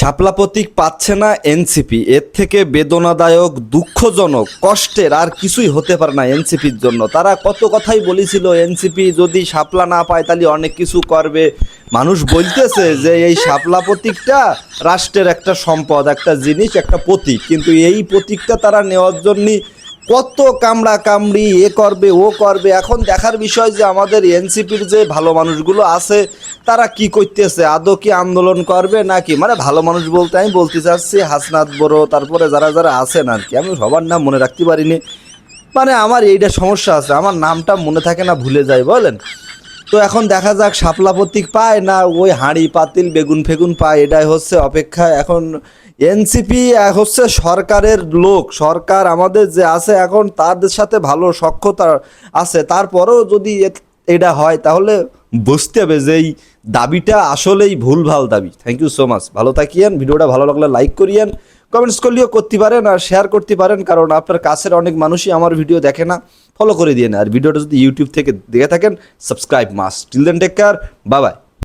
শাপলা প্রতীক পাচ্ছে না এনসিপি, এর থেকে বেদনাদায়ক দুঃখজনক কষ্টের আর কিছুই হতে পারে না এনসিপির জন্য। তারা কত কথাই বলেছিল এনসিপি যদি শাপলা না পায় তাহলে অনেক কিছু করবে। মানুষ বলতেছে যে এই শাপলা প্রতীকটা রাষ্ট্রের একটা সম্পদ, একটা জিনিস, একটা প্রতীক, কিন্তু এই প্রতীকটা তারা নেওয়ার জন্য কত কামড়া কামড়ি এ করবে ও করবে। এখন দেখার বিষয় যে আমাদের এনসিপির যে ভালো মানুষগুলো আছে তারা কি করতেছে, আদৌ কি আন্দোলন করবে নাকি, মানে ভালো মানুষ বলতে আমি বলতে চাচ্ছি হাসনাত বড়, তারপরে যারা যারা আছেন আর কি, আমি সবার নাম মনে রাখতে পারিনি। মানে আমার এইটা সমস্যা আছে, আমার নামটা মনে থাকে না, ভুলে যাই বলেন। তো এখন দেখা যাক শাপলা প্রতীক পায় না ওই হাঁড়ি পাতিল বেগুন ফেগুন পায়, এটাই হচ্ছে অপেক্ষা। এখন এনসিপি হচ্ছে সরকারের লোক, সরকার আমাদের যে আছে এখন তাদের সাথে ভালো সখ্যতা আছে, তারপরেও যদি এটা হয় তাহলে বুঝতে হবে যে এই দাবিটা আসলেই ভুলভাল দাবি। থ্যাংক ইউ সো মাচ, ভালো থাকিয়েন, ভিডিওটা ভালো লাগলে লাইক করিয়েন, কমেন্টস করলেও করতে পারেন আর শেয়ার করতে পারেন, কারণ আপনার কাছের অনেক মানুষই আমার ভিডিও দেখে না, ফলো করে দিয়ে না। আর ভিডিওটা যদি ইউটিউব থেকে দেখে থাকেন subscribe must. Till then take care, bye by.